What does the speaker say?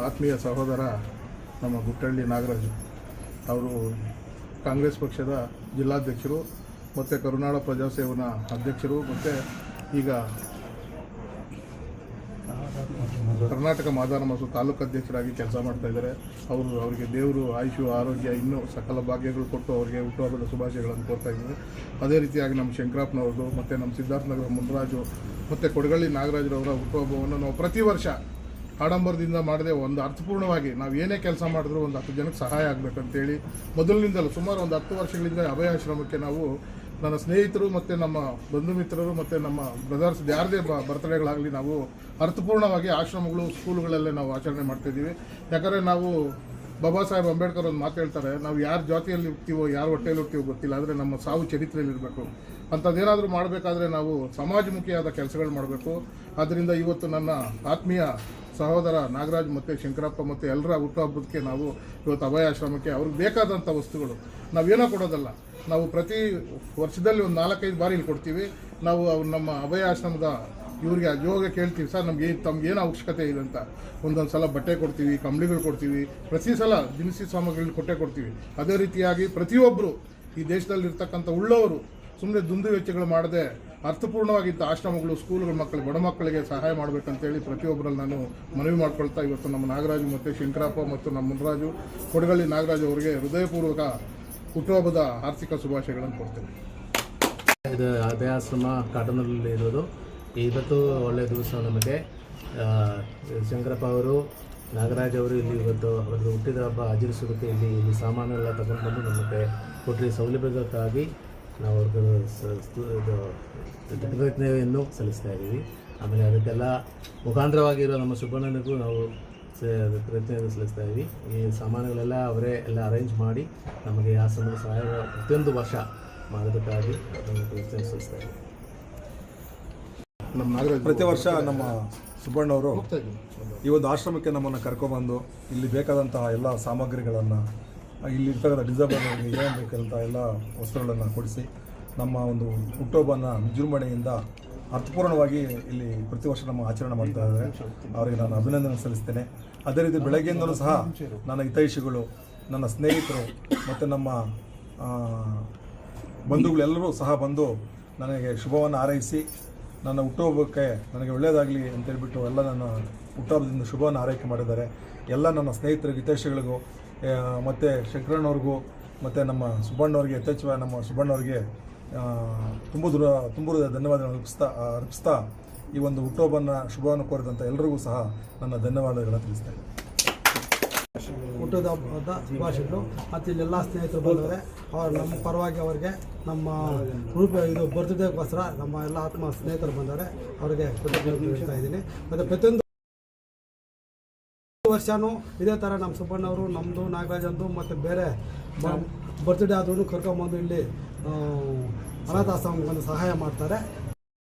ಆತ್ಮೀಯ ಸಹೋದರ ನಮ್ಮ ಗುಟ್ಟಳ್ಳಿ ನಾಗರಾಜು ಅವರು ಕಾಂಗ್ರೆಸ್ ಪಕ್ಷದ ಜಿಲ್ಲಾಧ್ಯಕ್ಷರು ಮತ್ತು ಕರುನಾಡ ಪ್ರಜಾಸೇವನ ಅಧ್ಯಕ್ಷರು ಮತ್ತು ಈಗ ಕರ್ನಾಟಕ ಮಾದಾರ ಮತ್ತು ತಾಲೂಕು ಅಧ್ಯಕ್ಷರಾಗಿ ಕೆಲಸ ಮಾಡ್ತಾಯಿದ್ದಾರೆ. ಅವರಿಗೆ ದೇವರು ಆಯುಷು ಆರೋಗ್ಯ ಇನ್ನೂ ಸಕಲ ಭಾಗ್ಯಗಳು ಕೊಟ್ಟು ಅವರಿಗೆ ಹುಟ್ಟುಹಬ್ಬದ ಶುಭಾಶಯಗಳನ್ನು ಕೋರ್ತಾ ಇದ್ದಾರೆ. ಅದೇ ರೀತಿಯಾಗಿ ನಮ್ಮ ಶಂಕರಪ್ಪನವ್ರದ್ದು ಮತ್ತು ನಮ್ಮ ಸಿದ್ಧಾರ್ಥನಗರ ಮುನ್ರಾಜು ಮತ್ತು ಕೊಡಗಳ್ಳಿ ನಾಗರಾಜರವರ ಹುಟ್ಟುಹಬ್ಬವನ್ನು ನಾವು ಪ್ರತಿ ವರ್ಷ ಆಡಂಬರದಿಂದ ಮಾಡದೆ ಒಂದು ಅರ್ಥಪೂರ್ಣವಾಗಿ ನಾವು ಏನೇ ಕೆಲಸ ಮಾಡಿದ್ರೂ ಒಂದು 10 ಜನಕ್ಕೆ ಸಹಾಯ ಆಗಬೇಕಂತೇಳಿ ಮೊದಲಿನಿಂದಲೂ ಸುಮಾರು ಒಂದು 10 ವರ್ಷಗಳಿಂದ ಅಭಯ ಆಶ್ರಮಕ್ಕೆ ನಾವು ನನ್ನ ಸ್ನೇಹಿತರು ಮತ್ತು ನಮ್ಮ ಬಂಧು ಮಿತ್ರರು ಮತ್ತು ನಮ್ಮ ಬ್ರದರ್ಸ್ ಯಾರದೇ ಬರ್ತಡೇಗಳಾಗಲಿ ನಾವು ಅರ್ಥಪೂರ್ಣವಾಗಿ ಆಶ್ರಮಗಳು ಸ್ಕೂಲುಗಳಲ್ಲೇ ನಾವು ಆಚರಣೆ ಮಾಡ್ತಾಯಿದ್ದೀವಿ. ಯಾಕಂದರೆ ನಾವು ಬಾಬಾ ಸಾಹೇಬ್ ಅಂಬೇಡ್ಕರ್ ಒಂದು ಮಾತು ಹೇಳ್ತಾರೆ, ನಾವು ಯಾರ ಜಾತಿಯಲ್ಲಿ ಹುಡ್ತೀವೋ ಯಾರ ಹೊಟ್ಟೆಯಲ್ಲಿ ಹುಡ್ತೀವೋ ಗೊತ್ತಿಲ್ಲ, ಆದರೆ ನಮ್ಮ ಸಾವು ಚರಿತ್ರೆಯಲ್ಲಿ ಇರಬೇಕು. ಅಂಥದ್ದೇನಾದರೂ ಮಾಡಬೇಕಾದ್ರೆ ನಾವು ಸಮಾಜಮುಖಿಯಾದ ಕೆಲಸಗಳು ಮಾಡಬೇಕು. ಆದ್ದರಿಂದ ಇವತ್ತು ನನ್ನ ಆತ್ಮೀಯ ಸಹೋದರ ನಾಗರಾಜ್ ಮತ್ತು ಶಂಕರಪ್ಪ ಮತ್ತು ಎಲ್ಲರ ಹುಟ್ಟುಹಬ್ಬಕ್ಕೆ ನಾವು ಇವತ್ತು ಅಭಯ ಆಶ್ರಮಕ್ಕೆ ಅವ್ರಿಗೆ ಬೇಕಾದಂಥ ವಸ್ತುಗಳು ನಾವೇನೋ ಕೊಡೋದಲ್ಲ, ನಾವು ಪ್ರತಿ ವರ್ಷದಲ್ಲಿ ಒಂದು 4-5 ಬಾರಿ ಇಲ್ಲಿ ಕೊಡ್ತೀವಿ. ನಾವು ನಮ್ಮ ಅಭಯ ಆಶ್ರಮದ ಇವ್ರಿಗೆ ಯೋಗ ಕೇಳ್ತೀವಿ, ಸರ್ ತಮ್ಗೇನು ಅವಶ್ಯಕತೆ ಇದೆ ಅಂತ. ಒಂದೊಂದು ಸಲ ಬಟ್ಟೆ ಕೊಡ್ತೀವಿ, ಕಂಬಳಿಗಳು ಕೊಡ್ತೀವಿ, ಪ್ರತಿ ಸಲ ದಿನಸಿ ಸಾಮಗ್ರಿಗಳು ಕೊಡ್ತೀವಿ. ಅದೇ ರೀತಿಯಾಗಿ ಪ್ರತಿಯೊಬ್ಬರು ಈ ದೇಶದಲ್ಲಿರ್ತಕ್ಕಂಥ ಉಳ್ಳವರು ಸುಮ್ಮನೆ ದುಂದು ವೆಚ್ಚಗಳು ಮಾಡದೆ ಅರ್ಥಪೂರ್ಣವಾಗಿದ್ದ ಆಶ್ರಮಗಳು ಸ್ಕೂಲ್ಗಳ ಮಕ್ಕಳಿಗೆ ಬಡ ಮಕ್ಕಳಿಗೆ ಸಹಾಯ ಮಾಡಬೇಕಂತೇಳಿ ಪ್ರತಿಯೊಬ್ಬರಲ್ಲಿ ನಾನು ಮನವಿ ಮಾಡ್ಕೊಳ್ತಾ ಇವತ್ತು ನಮ್ಮ ನಾಗರಾಜು ಮತ್ತು ಶಂಕರಪ್ಪ ಮತ್ತು ನಮ್ಮ ಮುನ್ರಾಜು ಕೊಡಗಳ್ಳಿ ನಾಗರಾಜು ಅವರಿಗೆ ಹೃದಯಪೂರ್ವಕ ಹುಟ್ಟುಹಬ್ಬದ ಆರ್ಥಿಕ ಶುಭಾಶಯಗಳನ್ನು ಕೊಡ್ತೇನೆ. ಇದು ಅಭಯ ಆಶ್ರಮ ಕಾಟನಲ್ಲಿ ಇರೋದು. ಇವತ್ತು ಒಳ್ಳೆಯ ದಿವಸ ನಮಗೆ. ಶಂಕರಪ್ಪ ಅವರು ನಾಗರಾಜ್ ಅವರು ಇಲ್ಲಿ ಇವತ್ತು ಅವ್ರದ್ದು ಹುಟ್ಟಿದ ಹಬ್ಬ ಆಚರಿಸೋದಕ್ಕೆ ಇಲ್ಲಿ ಸಾಮಾನೆಲ್ಲ ತಗೊಂಡು ಬಂದು ನಮಗೆ ಕೊಟ್ಟರೆ ಸೌಲಭ್ಯಕ್ಕಾಗಿ ನಾವು ಅವ್ರಿಗೆ ಕೃತಜ್ಞತೆಯನ್ನು ಸಲ್ಲಿಸ್ತಾ ಇದ್ದೀವಿ. ಆಮೇಲೆ ಅದಕ್ಕೆಲ್ಲ ಮುಖಾಂತರವಾಗಿರೋ ನಮ್ಮ ಸುಬ್ಬಣ್ಣನಿಗೂ ನಾವು ಕೃತಜ್ಞತೆ ಸಲ್ಲಿಸ್ತಾ ಇದ್ದೀವಿ. ಈ ಸಾಮಾನುಗಳೆಲ್ಲ ಅವರೇ ಎಲ್ಲ ಅರೇಂಜ್ ಮಾಡಿ ನಮಗೆ ಆಶ್ರಮದ ಸಹಾಯ ಪ್ರತಿಯೊಂದು ವರ್ಷ ಮಾಡೋದಕ್ಕಾಗಿ ಅದನ್ನು ಕೃತಜ್ಞತೆ ಸಲ್ಲಿಸ್ತಾ ಇದ್ದೀವಿ. ಪ್ರತಿ ವರ್ಷ ನಮ್ಮ ಸುಬ್ಬಣ್ಣವರು ಈ ಒಂದು ಆಶ್ರಮಕ್ಕೆ ನಮ್ಮನ್ನು ಕರ್ಕೊಬಂದು ಇಲ್ಲಿ ಬೇಕಾದಂತಹ ಎಲ್ಲ ಸಾಮಗ್ರಿಗಳನ್ನು ಇಲ್ಲಿ ಇರ್ತಕ್ಕಂಥ ಡಿಸೇಬಲ್ಗಳಿಗೆ ಏನು ಬೇಕಂತ ಎಲ್ಲ ವಸ್ತುಗಳನ್ನು ಕೊಡಿಸಿ ನಮ್ಮ ಒಂದು ಹುಟ್ಟುಹಬ್ಬನ ವಿಜೃಂಭಣೆಯಿಂದ ಅರ್ಥಪೂರ್ಣವಾಗಿ ಇಲ್ಲಿ ಪ್ರತಿ ವರ್ಷ ನಮ್ಮ ಆಚರಣೆ ಮಾಡ್ತಾ ಇದ್ದಾರೆ. ಅವರಿಗೆ ನಾನು ಅಭಿನಂದನೆ ಸಲ್ಲಿಸ್ತೇನೆ. ಅದೇ ರೀತಿ ಬೆಳಗ್ಗೆಯಿಂದಲೂ ಸಹ ನನ್ನ ಹಿತೈಷಿಗಳು, ನನ್ನ ಸ್ನೇಹಿತರು ಮತ್ತು ನಮ್ಮ ಬಂಧುಗಳೆಲ್ಲರೂ ಸಹ ಬಂದು ನನಗೆ ಶುಭವನ್ನು ಹಾರೈಸಿ ನನ್ನ ಹುಟ್ಟುಹಬ್ಬಕ್ಕೆ ನನಗೆ ಒಳ್ಳೆಯದಾಗಲಿ ಅಂತೇಳ್ಬಿಟ್ಟು ಎಲ್ಲ ನನ್ನ ಹುಟ್ಟುಹಬ್ಬದಿಂದ ಶುಭವನ್ನು ಹಾರೈಕೆ ಮಾಡಿದ್ದಾರೆ. ಎಲ್ಲ ನನ್ನ ಸ್ನೇಹಿತರಿಗೆ ಹಿತೈಷಿಗಳಿಗೂ ಮತ್ತು ಶಂಕರಣ್ಣವ್ರಿಗೂ ಮತ್ತು ನಮ್ಮ ಸುಬ್ಬಣ್ಣವ್ರಿಗೆ ಯಥೇಚ್ಛ ನಮ್ಮ ಸುಬ್ಬಣ್ಣವ್ರಿಗೆ ತುಂಬ ಧನ್ಯವಾದಗಳನ್ನು ಅರ್ಪಿಸ್ತಾ ಈ ಒಂದು ಹುಟ್ಟುಹಬ್ಬನ ಶುಭವನ್ನು ಕೋರಿದಂಥ ಎಲ್ಲರಿಗೂ ಸಹ ನನ್ನ ಧನ್ಯವಾದಗಳನ್ನು ತಿಳಿಸ್ತಾ ಇದ್ದೀನಿ. ಹುಟ್ಟದ ಹಬ್ಬದ ಶುಭಾಶಯಗಳು. ಮತ್ತು ಇಲ್ಲೆಲ್ಲ ಸ್ನೇಹಿತರು ಬಂದವರೆ, ಅವರು ನಮ್ಮ ಪರವಾಗಿ ಅವರಿಗೆ ನಮ್ಮ ಇದು ಬರ್ತ್ಡೇಗೋಸ್ಕರ ನಮ್ಮ ಎಲ್ಲ ಆತ್ಮ ಸ್ನೇಹಿತರು ಬಂದವರೆ, ಅವರಿಗೆ ಕೃತಜ್ಞತೆ ಹೇಳ್ತಾ ಇದ್ದೀನಿ. ಮತ್ತು ಪ್ರತಿಯೊಂದು ವರ್ಷವೂ ಇದೇ ಥರ ನಮ್ಮ ಸುಬ್ಬಣ್ಣವರು ನಮ್ಮದು ನಾಗರಾಜಂದು ಮತ್ತು ಬೇರೆ ಬರ್ತ್ಡೇ ಆದ್ರೂ ಕರ್ಕೊಂಬಂದು ಇಲ್ಲಿ ಅನಾಥಾಶ್ರಮಕ್ಕೆ ಬಂದು ಸಹಾಯ ಮಾಡ್ತಾರೆ.